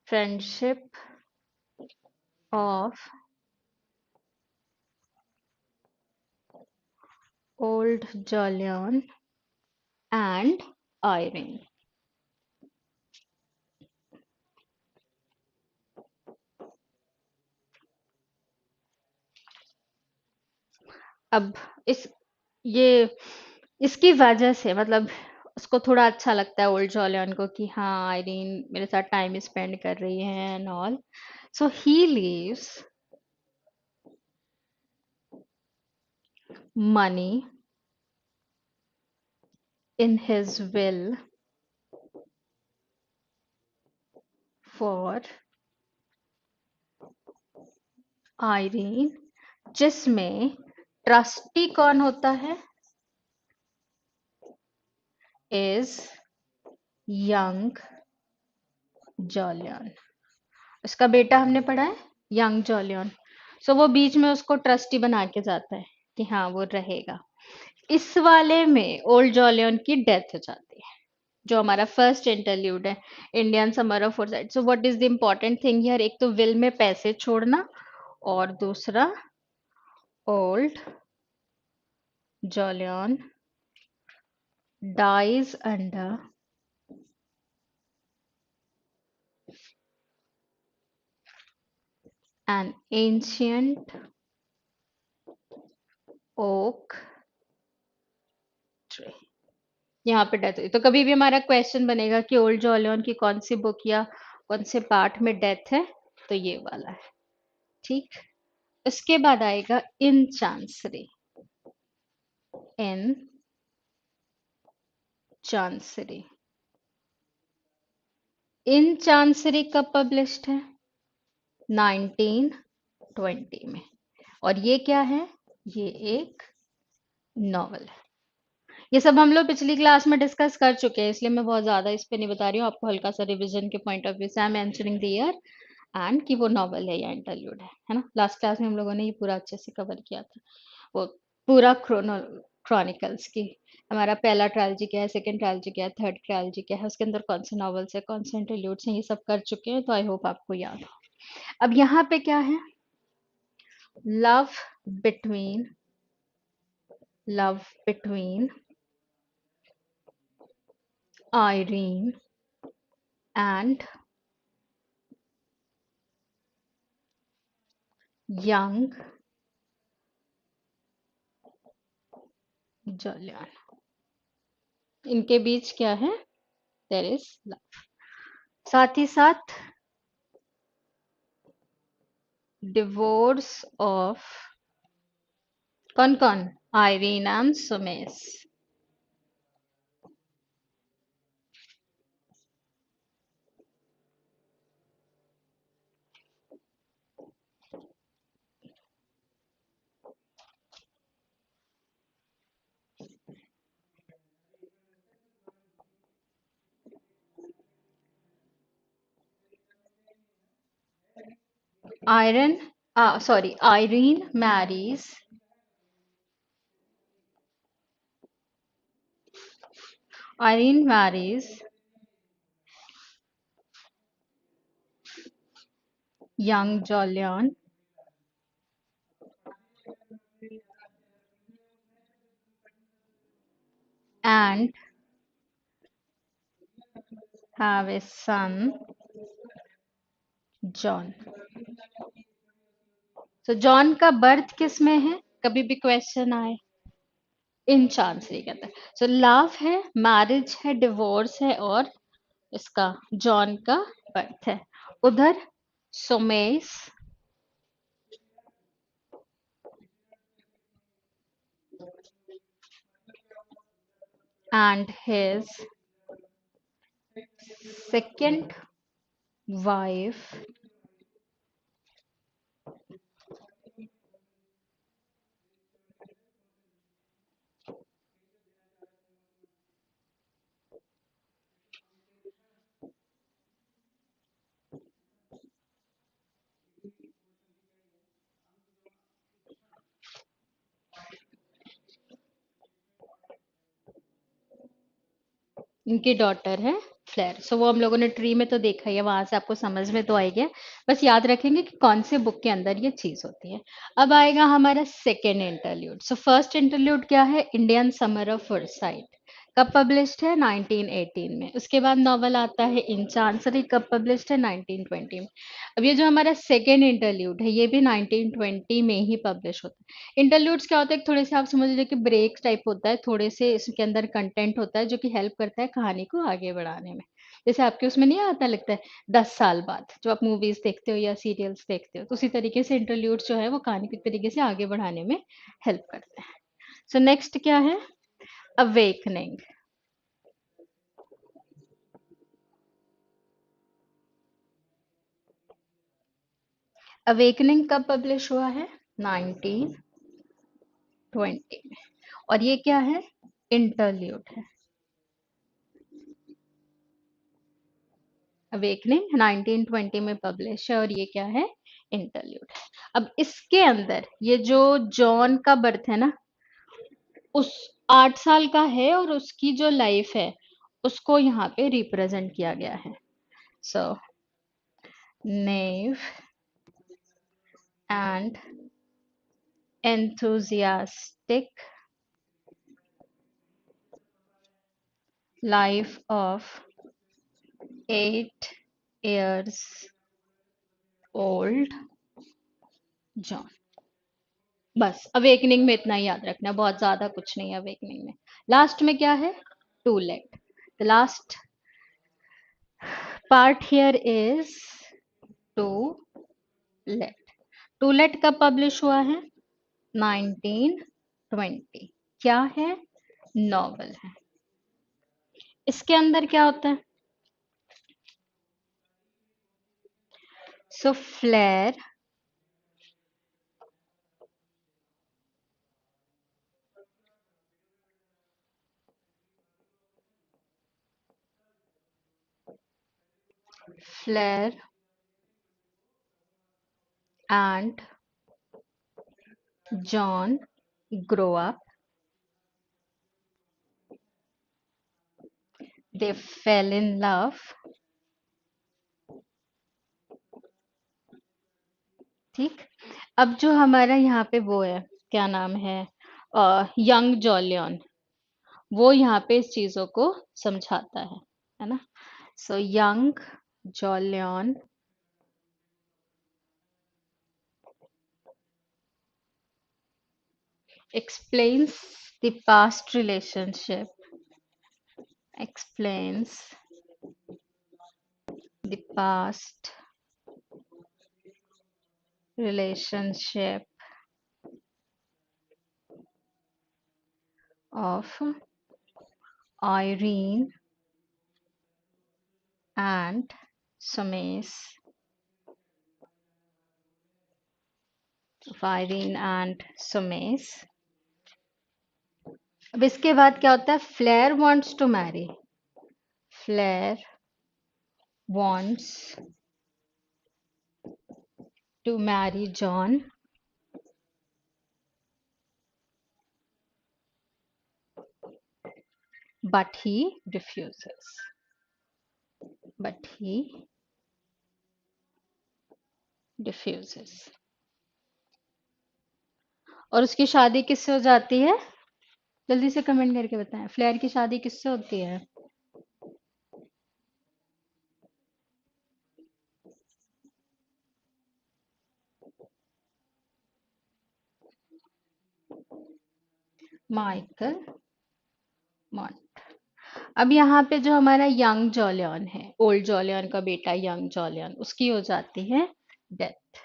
friendship of old Jolyon and Irene. अब इस ये इसकी वजह से, मतलब उसको थोड़ा अच्छा लगता है ओल्ड जॉलियन को कि हाँ आयरीन मेरे साथ टाइम स्पेंड कर रही है and all, so he leaves money in his will for Irene, जिसमें ट्रस्टी कौन होता है, इज यंग जॉलियन। उसका बेटा हमने पढ़ा है यंग जॉलियन, सो वो बीच में उसको ट्रस्टी बना के जाता है कि हाँ वो रहेगा। इस वाले में ओल्ड जॉलियन की डेथ हो जाती है, जो हमारा फर्स्ट इंटरल्यूड है, Indian summer of Forsyte. So what is the important thing here, एक तो विल में पैसे छोड़ना, और दूसरा old Jolyon dies under an ancient oak tree। यहाँ पे डेथ हुई तो कभी भी हमारा क्वेश्चन बनेगा कि ओल्ड जॉलियन की कौन सी बुक या कौन से पार्ट में डेथ है, तो ये वाला है। ठीक। उसके बाद आएगा इन चांसरी। इन चांसरी। इन चांसरी कब पब्लिश्ड है? 1920 में। और ये क्या है? ये एक नॉवल है। ये सब हम लोग पिछली क्लास में डिस्कस कर चुके हैं, इसलिए मैं बहुत ज्यादा इस पे नहीं बता रही हूँ। आपको हल्का सा रिवीजन के पॉइंट ऑफ व्यू से I am mentioning the year and कि वो नॉवल है या इंटरल्यूड है ना। लास्ट क्लास में हम लोगों ने ये पूरा अच्छे से कवर किया था, वो पूरा क्रॉनिकल्स की हमारा पहला ट्रायलजी क्या है, सेकंड ट्रायलजी क्या है, थर्ड ट्रायलजी क्या है, उसके अंदर कौन से नॉवेल्स है, कौन से इंटरल्यूड्स हैं, ये सब कर चुके हैं। तो आई होप आपको याद हो। अब यहाँ पे क्या है? Love between love between Irene and young Jolyon. इनके बीच क्या है? There is love. साथ ही साथ डिवोर्स ऑफ कौन कौन? Irene and Soames. Iron, sorry, Irene marries young Jolyon and have a son, John। तो जॉन का बर्थ किस में है? कभी भी क्वेश्चन आए, इन चांसरी के अंदर। सो लव है, मैरिज है, डिवोर्स है और इसका जॉन का बर्थ है। उधर Sumesh and his second wife इनकी डॉटर है फ्लेयर। सो वो हम लोगों ने ट्री में तो देखा ही है, वहां से आपको समझ में तो आएगा। बस याद रखेंगे कि कौन से बुक के अंदर ये चीज होती है। अब आएगा हमारा second interlude. So first interlude क्या है? Indian summer of Forsyte. कब पब्लिश्ड है? 1918 में। उसके बाद नॉवल आता है इन चांसरी। कब पब्लिश्ड है? 1920 में। अब ये जो हमारा सेकेंड इंटरल्यूड है, ये भी 1920 में ही पब्लिश होता है। इंटरल्यूड्स क्या होता है? थोड़े से आप समझ लीजिए कि ब्रेक टाइप होता है, थोड़े से इसके अंदर कंटेंट होता है जो कि हेल्प करता है कहानी को आगे बढ़ाने में। जैसे आपके उसमें नहीं आता, लगता है 10 साल बाद जब आप मूवीज देखते हो या सीरियल्स देखते हो, तो उसी तरीके से इंटरल्यूड्स जो है वो कहानी को एक तरीके से आगे बढ़ाने में हेल्प करते हैं। सो नेक्स्ट क्या है? अवेकनिंग। अवेकनिंग कब पब्लिश हुआ है? 1920 में। और ये क्या है? इंटरल्यूड है। अवेकनिंग 1920 में पब्लिश है और ये क्या है? इंटरल्यूड है। अब इसके अंदर ये जो जॉन का बर्थ है ना, उस 8 साल का है और उसकी जो लाइफ है उसको यहाँ पे रिप्रेजेंट किया गया है। So naive and enthusiastic life of 8 years old जॉन। बस अवेकनिंग में इतना ही याद रखना है, बहुत ज्यादा कुछ नहीं है अवेकनिंग में। लास्ट में क्या है? Too late. The last part here is too late. Too late कब पब्लिश हुआ है? 1920। क्या है? नॉवल है। इसके अंदर क्या होता है? So Fleur Fleur and John grow up. They fell in love. ठीक। अब जो हमारा यहाँ पे वो है, क्या नाम है, यंग जॉलियन, वो यहाँ पे इस चीजों को समझाता है ना। So young Jolyon explains the past relationship, explains the past relationship of Irene and Sumesh, of Irene and Sumesh। अब इसके बाद क्या होता है? Fleur wants to marry, Fleur wants to marry Jon, but he refuses, but he refuses। और उसकी शादी किससे हो जाती है? जल्दी से कमेंट करके बताएं, फ्लेयर की शादी किससे होती है? माइकल मॉन्ट। अब यहाँ पे जो हमारा यंग जॉलियन है, ओल्ड जॉलियन का बेटा यंग जॉलियन, उसकी हो जाती है death.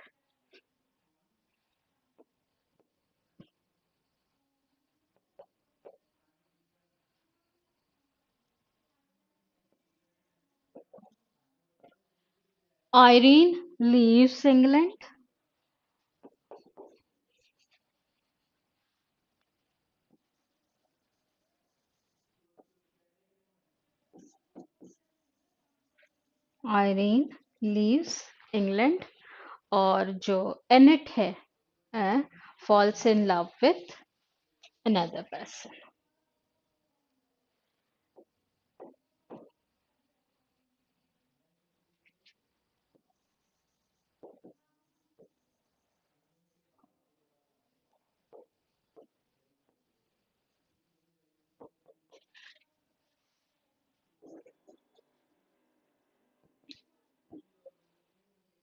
Irene leaves England, Irene leaves England, और जो एनेट है false in love with another person.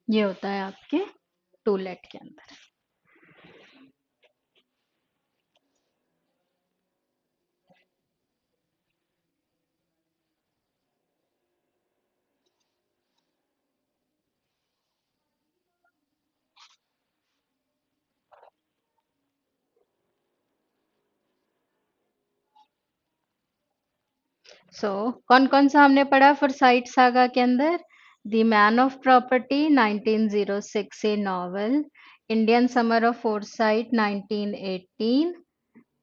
ये होता है आपके टू लेट के अंदर। सो कौन कौन सा हमने पढ़ा फॉरसाइट सागा के अंदर? The Man of Property 1906 a novel, Indian summer of Forsyte 1918,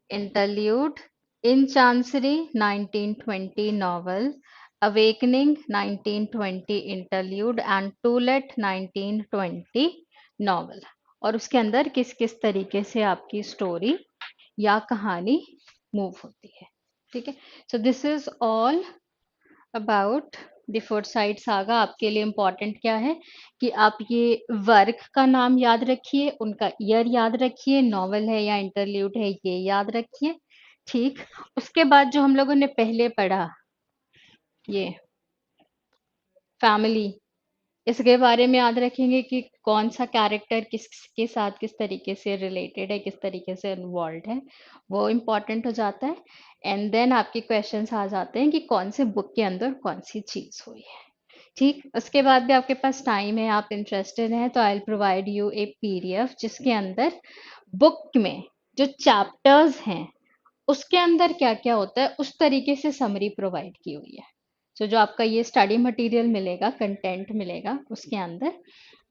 interlude, In Chancery 1920 novel, Awakening 1920 interlude and Too Late 1920 novel. और उसके अंदर किस किस तरीके से आपकी स्टोरी या कहानी मूव होती है। ठीक है। So this is all about the foresight saga. आपके लिए इम्पोर्टेंट क्या है कि आप ये वर्क का नाम याद रखिए, उनका ईयर याद रखिए, नॉवल है या इंटरल्यूड है ये याद रखिए। ठीक। उसके बाद जो हम लोगों ने पहले पढ़ा, ये फैमिली इसके बारे में याद रखेंगे कि कौन सा कैरेक्टर किसके साथ किस तरीके से रिलेटेड है, किस तरीके से इन्वॉल्व है, वो इम्पोर्टेंट हो जाता है। एंड देन आपके क्वेश्चंस आ जाते हैं कि कौन से बुक के अंदर कौन सी चीज हुई है। ठीक, उसके बाद भी आपके पास टाइम है, आप इंटरेस्टेड हैं, तो I will provide U A PDF जिसके अंदर बुक में जो चैप्टर्स हैं उसके अंदर क्या क्या होता है उस तरीके से समरी प्रोवाइड की हुई है। सो जो आपका ये स्टडी मटेरियल मिलेगा, कंटेंट मिलेगा, उसके अंदर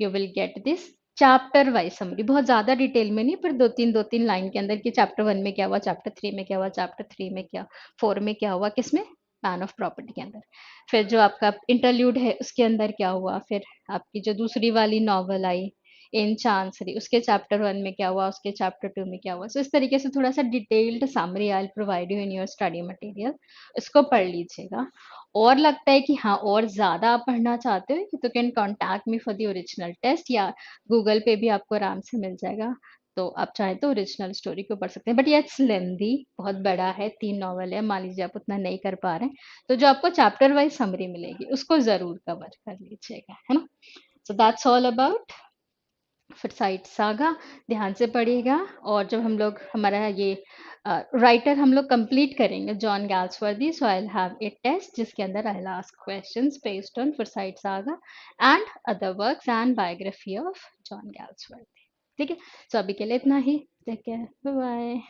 you will get this chapter wise summary, बहुत ज्यादा डिटेल में नहीं, पर दो तीन लाइन के अंदर कि चैप्टर वन में क्या हुआ, चैप्टर थ्री में क्या हुआ, चैप्टर थ्री में क्या, फोर में क्या हुआ, किसमें, मैन ऑफ प्रॉपर्टी के अंदर, फिर जो आपका इंटरल्यूड है उसके अंदर क्या हुआ, फिर आपकी जो दूसरी वाली नॉवल आई इन चांसरी, उसके चैप्टर वन में क्या हुआ, उसके चैप्टर टू में क्या हुआ। सो इस तरीके से थोड़ा सा detailed summary I provide you in your study material, इसको पढ़ लीजिएगा। और लगता है कि हाँ और ज्यादा आप पढ़ना चाहते हो तो can contact me for the original test, या गूगल पे भी आपको आराम से मिल जाएगा। तो आप चाहे तो ओरिजिनल स्टोरी को पढ़ सकते हैं, बट ये इट्स लेंदी, बहुत बड़ा है, 3 नॉवल है, मान लीजिए आप उतना नहीं कर पा रहे हैं, तो जो आपको चैप्टर वाइज समरी मिलेगी उसको जरूर कवर कर लीजिएगा, है ना। So that's all about Forsyte saga, ध्यान से पढ़िएगा। और जब हम लोग हमारा ये राइटर हम लोग कंप्लीट करेंगे John Galsworthy, so I will have a test जिसके अंदर I will ask questions based on Forsyte Saga and other works and biography of John Galsworthy. ठीक है, सो अभी के लिए इतना ही, टेक केयर, बाय बाय।